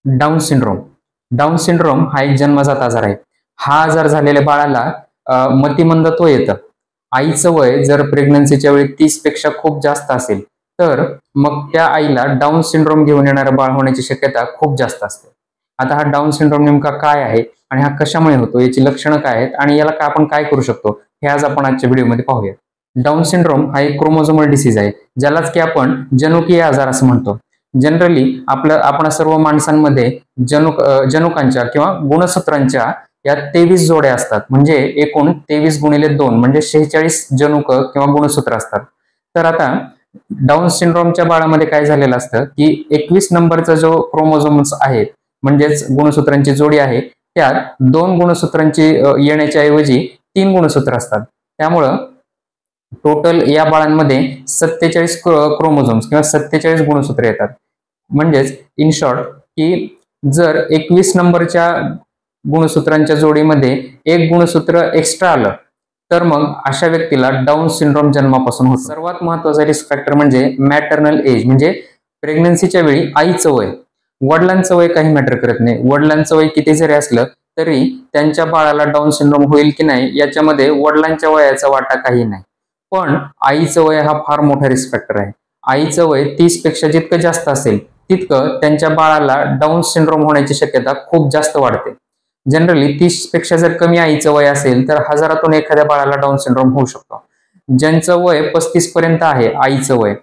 Down syndrome. Down syndrome हा एक जन्मजात आजार आहे. हा आजार झालेल्या बाळाला मतिमंदत्व येतं. आईचं वय जर प्रेग्नन्सीच्या वेळी 30 पेक्षा खूप जास्त असेल, तर मग त्या आईला डाऊन सिंड्रोम घेऊन येणारं बाळ होण्याची शक्यता खूप जास्त असते. आता हा डाऊन सिंड्रोम नेमका काय आहे आणि हा कशामुळे होतो, याची लक्षणं काय आहेत आणि याला आपण काय करू शकतो, हे आज आपण आजच्या व्हिडिओमध्ये पाहूया. डाऊन सिंड्रोम हा एक क्रोमोझोमल डिसीज आहे, ज्यालाच की आपण जनुकीय आजार असं म्हणतो. जनरली आपण सर्व माणसांमध्ये जनुकांच्या किंवा गुणसूत्रांच्या या 23 जोड्या असतात. म्हणजे एकूण 23 × 2 म्हणजे 46 जनुक किंवा गुणसूत्र असतात. तर आता डाऊन सिंड्रोमच्या बाळामध्ये काय झालेलं असतं की 21 नंबरचा जो क्रोमोझोम्स आहे, म्हणजेच गुणसूत्रांची जोडी आहे, त्यात 2 गुणसूत्रांची येण्याच्या ऐवजी 3 गुणसूत्र असतात. त्यामुळं टोटल या बाळांमध्ये 47 क्रोमोझोम्स किंवा 47 गुणसूत्र येतात. म्हणजेच इन शॉर्ट की जर 21 नंबरच्या गुणसूत्रांच्या जोडीमध्ये एक गुणसूत्र एक्स्ट्रा आलं, तर मग अशा व्यक्तीला डाऊन सिंड्रोम जन्मापासून होतो. सर्वात महत्वाचा रिस्क फॅक्टर म्हणजे मॅटर्नल एज, म्हणजे प्रेग्नन्सीच्या वेळी आईचं वय. वडिलांचं वय काही मॅटर करत नाही. वडिलांचं वय किती जरी असलं तरी त्यांच्या बाळाला डाऊन सिंड्रोम होईल की नाही याच्यामध्ये वडिलांच्या वयाचा वाटा काही नाही. पण आईचं वय हा फार मोठा रिस्क फॅक्टर आहे. आईचं वय 30 पेक्षा जितकं जास्त असेल तितकं त्यांच्या बाळाला डाऊन सिंड्रोम होण्याची शक्यता खूप जास्त वाढते. जनरली 30 पेक्षा जर कमी आईचं वय असेल तर हजारातून एखाद्या बाळाला डाऊन सिंड्रोम होऊ शकतो. ज्यांचं वय 35 पर्यंत आहे आईचं वय,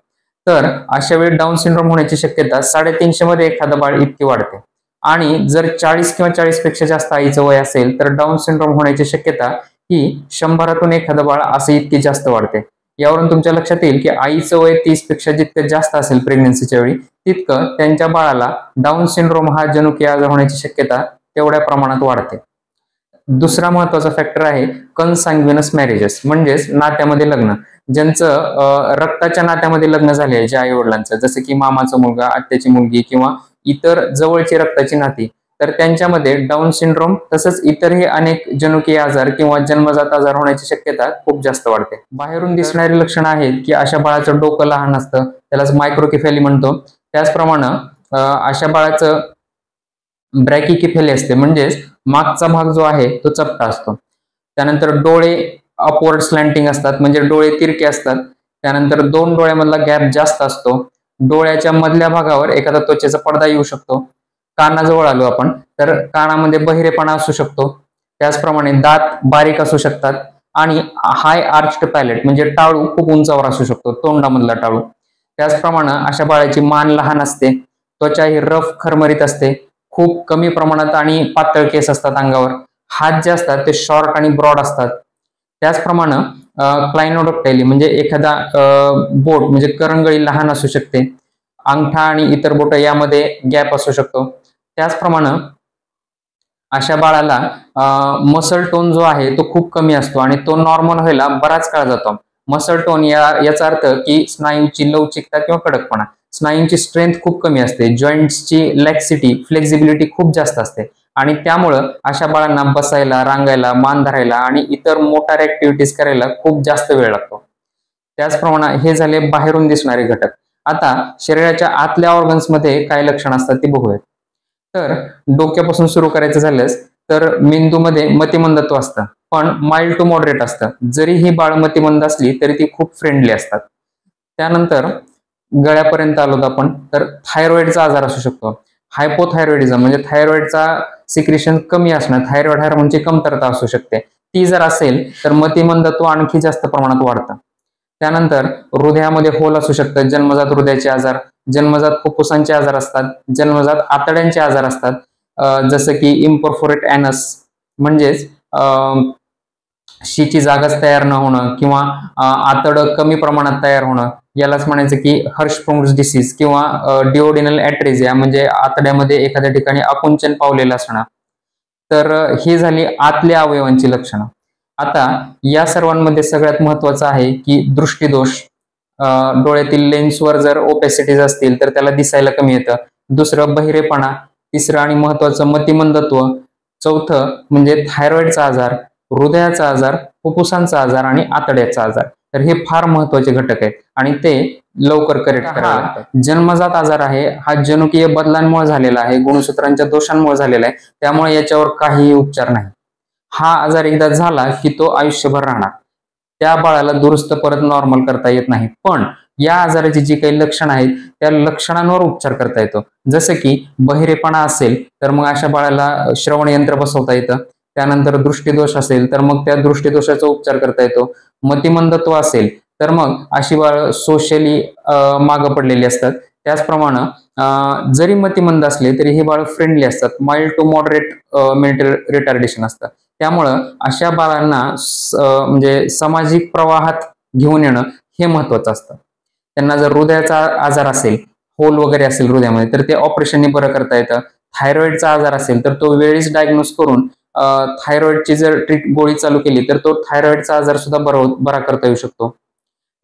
तर अशा वेळी डाऊन सिंड्रोम होण्याची शक्यता 350 मध्ये एखादं बाळ इतकी वाढते. आणि जर 40 किंवा 40 पेक्षा जास्त आईचं वय असेल तर डाऊन सिंड्रोम होण्याची शक्यता ही 100तून एखादं बाळ असे इतकी जास्त वाढते. यावरून तुमच्या लक्षात येईल की आईचं वय 30 पेक्षा जितकं जास्त असेल प्रेग्नन्सीच्या वेळी, तितकं त्यांच्या बाळाला डाऊन सिंड्रोम हा जनुकीय आजार होण्याची शक्यता तेवढ्या प्रमाणात वाढते. दुसरा महत्वाचा फॅक्टर आहे कन्सॅन्ग्युइनस मॅरेजेस, म्हणजेच नात्यामध्ये लग्न. ज्यांचं रक्ताच्या नात्यामध्ये लग्न झाले आहे, ज्या आई वडिलांचं, जसं की मामाचा मुलगा, आत्याची मुलगी किंवा इतर जवळची रक्ताची नाती, तर त्यांच्यामध्ये डाऊन सिंड्रोम तसंच इतरही अनेक जनुकीय आजार किंवा जन्मजात आजार होण्याची शक्यता खूप जास्त वाढते. बाहेरून दिसणारी लक्षणं आहेत की अशा बाळाचं डोकं लहान असतं, त्यालाच मायक्रोकेफेली म्हणतो. त्याचप्रमाणे अशा बाळाचं ब्रॅकिकेफेली असते, म्हणजेच मागचा भाग जो आहे तो चपटा असतो. त्यानंतर डोळे अपवर्ड स्लॅन्टिंग असतात, म्हणजे डोळे तिरके असतात. त्यानंतर 2 डोळ्यामधला गॅप जास्त असतो. डोळ्याच्या मधल्या भागावर एखादा त्वचेचा पडदा येऊ शकतो. कानाजवळ आलो आपण तर कानामध्ये बहिरेपणा असू शकतो. त्याचप्रमाणे दात बारीक असू शकतात आणि हाय आर्च्ड पॅलेट, म्हणजे टाळू खूप उंचावर असू शकतो, तोंडामधला टाळू. त्याचप्रमाणे अशा बाळाची मान लहान असते, त्वचा ही रफ खरमरीत असते, खूप कमी प्रमाणात आणि पातळ केस असतात अंगावर. हात जे असतात ते शॉर्ट आणि ब्रॉड असतात. त्याचप्रमाणे क्लायनोडक्टाइली, म्हणजे एखादा बोट म्हणजे करंगळी लहान असू शकते. अंगठा आणि इतर बोट यामध्ये गॅप असू शकतो. त्याचप्रमाणे अशा बाळाला मसल टोन जो आहे तो खूप कमी असतो आणि तो नॉर्मल व्हायला बराच काळ जातो. मसल टोन याचा अर्थ की स्नायूंची लवचिकता किंवा कडकपणा. स्नायूंची स्ट्रेंथ खूप कमी असते, जॉईंट्सची लॅक्सिटी, फ्लेक्झिबिलिटी खूप जास्त असते आणि त्यामुळं अशा बाळांना बसायला, रांगायला, मान धरायला आणि इतर मोटार ऍक्टिव्हिटीज करायला खूप जास्त वेळ लागतो. त्याचप्रमाणे हे झाले बाहेरून दिसणारे घटक. आता शरीराच्या आतल्या ऑर्गन्समध्ये काय लक्षण असतात ते बघूयात. तर डोक्यापासून सुरू करायचं झाल्यास तर मेंदूमध्ये मतिमंदत्व असतं, पण माइल्ड टू मॉडरेट असतं. जरी ही बाळ मतिमंद असली तरी ती खूप फ्रेंडली असतात. त्यानंतर गळ्यापर्यंत आलो आपण तर थायरॉइडचा आजार असू शकतो. हायपोथायरॉइडिझम म्हणजे थायरॉइडचा सिक्रेशन कमी असणं, थायरॉइड हार्मोनची कमतरता असू शकते. ती जर असेल तर मतिमंदत्व आणखी जास्त प्रमाणात वाढतं. त्यानंतर हृदयामध्ये होल असू शकतं, जन्मजात हृदयाचे आजार, जन्मजात फुफ्फुसांचे आजार असतात, जन्मजात आतड्यांचे आजार असतात, जसं की इम्परफोरेट ॲनस, म्हणजेच शीची जागाच तयार न होणं किंवा आतडं कमी प्रमाणात तयार होणं, यालाच म्हणायचं की हर्षस्प्रुंग्स डिसीज किंवा डिओडिनल ॲट्रेझिया, म्हणजे आतड्यामध्ये एखाद्या ठिकाणी आकुंचन पावलेलं असणं. तर ही झाली आतल्या अवयवांची लक्षणं. आता या सर्वांमध्ये सगळ्यात महत्वाचं आहे की दृष्टीदोष. डोळ्यातील लेन्सवर जर ओपॅसिटीज असतील तर त्याला दिसायला कमी येतं. दुसरं बहिरेपणा. तिसरं आणि महत्वाचं मतिमंदत्व. चौथं म्हणजे थायरॉइडचा आजार, हृदयाचा आजार, फुफ्फुसांचा आजार आणि आतड्याचा आजार. तर हे फार महत्वाचे घटक आहेत आणि ते लवकर करेक्ट करावे लागतात. जन्मजात आजार आहे हा जनुकीय बदलांमुळे झालेला आहे, गुणसूत्रांच्या दोषांमुळे झालेला आहे, त्यामुळे याच्यावर काहीही उपचार नाही. हा आजार एकदा झाला की तो आयुष्यभर राहणार. त्या बाळाला दुरुस्त परत नॉर्मल करता येत नाही. पण या आजाराची जी काही लक्षणं आहेत त्या लक्षणांवर उपचार करता येतो. जसं की बहिरेपणा असेल तर मग अशा बाळाला श्रवण यंत्र बसवता येतं. त्यानंतर दृष्टीदोष असेल तर मग त्या दृष्टीदोषाचा उपचार करता येतो. मतिमंदत्व असेल तर मग अशी बाळ सोशली मागं पडलेली असतात. त्याचप्रमाणे जरी मतिमंद असले तरी हे बाळ फ्रेंडली असतात. Mild to moderate mental retardation असतं. त्यामुळं अशा बाळांना म्हणजे सामाजिक प्रवाहात घेऊन येणं हे महत्वाचं असतं. त्यांना जर हृदयाचा आजार असेल, होल वगैरे असेल हृदयामध्ये, तर ते ऑपरेशनने बरं करता येतं. थायरॉइडचा आजार असेल तर तो वेळीच डायग्नोज करून थायरॉइडची जर गोळी चालू केली तर तो थायरॉइडचा आजार सुद्धा बरा करता येऊ शकतो.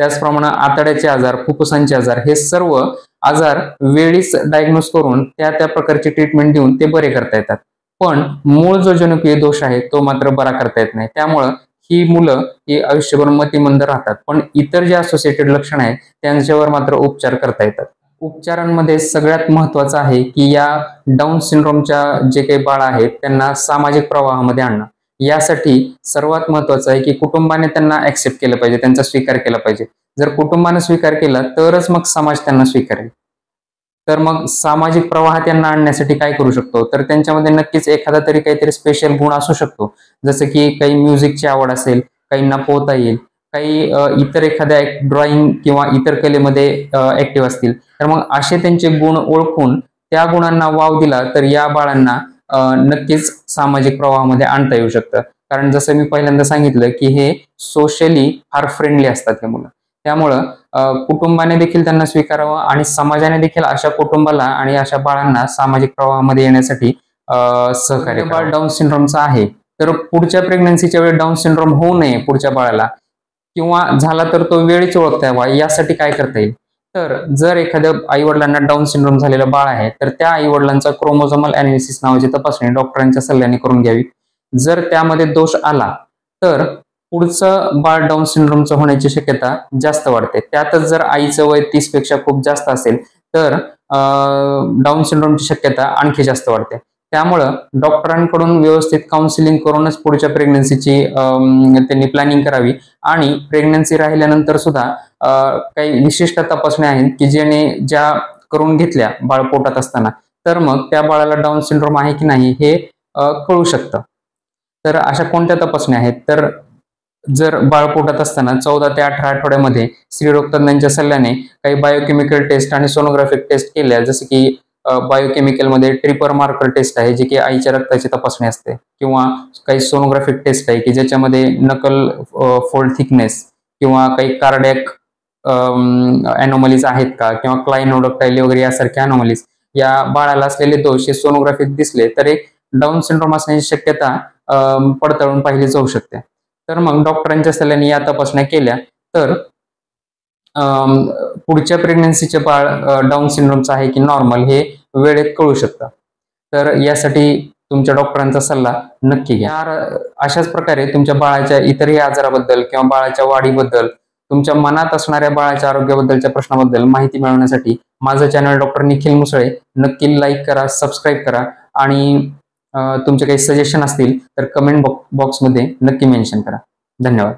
त्याचप्रमाणे आतड्याचे आजार, फुफ्फुसांचे आजार हे सर्व आजार वेळीच डायग्नोज करून त्या प्रकारची ट्रीटमेंट देऊन ते बरे करता येतात. पण मूळ जो जनुकीय दोष आहे तो मात्र बरा करता येत नाही. त्यामुळं ही मुलं ही आयुष्यभर मतिमंद राहतात. पण इतर जे असोसिएटेड लक्षण आहेत त्यांच्यावर मात्र उपचार करता येतात. उपचारांमध्ये सगळ्यात महत्वाचं आहे की या डाऊन सिंड्रोमच्या जे काही बाळ आहेत त्यांना सामाजिक प्रवाहामध्ये आणणं. यासाठी सर्वात महत्वाचं आहे की कुटुंबाने त्यांना ऍक्सेप्ट केलं पाहिजे, त्यांचा स्वीकार केला पाहिजे. जर कुटुंबाने स्वीकार केला तरच मग समाज त्यांना स्वीकारेल. तर मग सामाजिक प्रवाह त्यांना आणण्यासाठी काय करू शकतो, तर त्यांच्यामध्ये नक्कीच एखादा तरी काहीतरी स्पेशल गुण असू शकतो. जसं की काही म्युझिकची आवड असेल, काहींना पोहता येईल, काही इतर एखाद्या ड्रॉइंग किंवा इतर कलेमध्ये ऍक्टिव्ह असतील, तर मग असे त्यांचे गुण ओळखून त्या गुणांना वाव दिला तर या बाळांना नक्कीच सामाजिक प्रवाहामध्ये आणता येऊ शकतं. कारण जसं मी पहिल्यांदा सांगितलं की हे सोशली फार फ्रेंडली असतात हे मुलं. त्यामुळं कुटुंबाने देखील त्यांना स्वीकारावं आणि समाजाने देखील अशा कुटुंबाला आणि अशा बाळांना सामाजिक प्रवाहामध्ये येण्यासाठी सहकार्य. बाळ डाऊन सिंड्रोमचा आहे तर पुढच्या प्रेग्नन्सीच्या वेळी डाऊन सिंड्रोम होऊ नये पुढच्या बाळाला, किंवा झाला तर तो वेळीच ओळखता यावा यासाठी काय करता येईल, तर जर एखाद्या आईवडिलांना डाऊन सिंड्रोम झालेलं बाळ आहे तर त्या आईवडिलांचा क्रोमोझोमल अनालिसिस नावाची तपासणी डॉक्टरांच्या सल्ल्याने करून घ्यावी. जर त्यामध्ये दोष आला तर पुढचं बाळ डाऊन सिंड्रोमचं होण्याची शक्यता जास्त वाढते. त्यातच जर आईचं वय 30 पेक्षा खूप जास्त असेल तर डाऊन सिंड्रोमची शक्यता आणखी जास्त वाढते. त्यामुळं डॉक्टरांकडून व्यवस्थित काउन्सिलिंग करूनच पुढच्या प्रेग्नन्सीची त्यांनी प्लॅनिंग करावी. आणि प्रेग्नन्सी राहिल्यानंतर सुद्धा काही विशिष्ट तपासण्या आहेत की ज्या करून घेतल्या बाळ पोटात असताना तर मग त्या बाळाला डाऊन सिंड्रोम आहे की नाही हे कळू शकतं. तर अशा कोणत्या तपासण्या आहेत, तर जर बाळ पोटात असताना 14 ते 18 आठवड्यामध्ये स्त्रीरोग तज्ञांच्या सल्ल्याने काही बायोकेमिकल टेस्ट आणि सोनोग्राफिक टेस्ट केल्या, जसं की बायोकेमिकल मध्ये ट्रिपर मार्कर टेस्ट आहे जी की आईच्या रक्ताची तपासणी असते, किंवा काही सोनोग्राफिक टेस्ट आहे की ज्याच्यामध्ये नकल फोल्ड थिकनेस किंवा काही कार्डियक अॅनोमलीज आहेत का, किंवा क्लाइनोडक्टाइली वगैरे यासारख्या अॅनोमलीज या बाळाला असलेले दोष हे सोनोग्राफीत दिसले तर एक डाऊन सिंड्रोम असण्याची शक्यता पडताळून पाहिली जाऊ शकते. तर मग डॉक्टरांच्या सल्ल्याने या तपासण्या केल्या तर पुढच्या प्रेग्नन्सीचे बाळ डाऊन सिंड्रोमचं आहे की नॉर्मल हे वेळेत कळू शकतं. तर यासाठी तुमच्या डॉक्टरांचा सल्ला नक्की घ्या. अशाच प्रकारे तुमच्या बाळाच्या इतरही आजाराबद्दल किंवा बाळाच्या वाढीबद्दल, तुमच्या मनात असणाऱ्या बाळाच्या आरोग्याबद्दलच्या प्रश्नाबद्दल माहिती मिळवण्यासाठी माझं चॅनल डॉक्टर निखिल मुसळे नक्की लाईक करा, सबस्क्राईब करा आणि तुमचे काही सजेशन असतील तर कमेंट बॉक्समध्ये नक्की मेन्शन करा. धन्यवाद.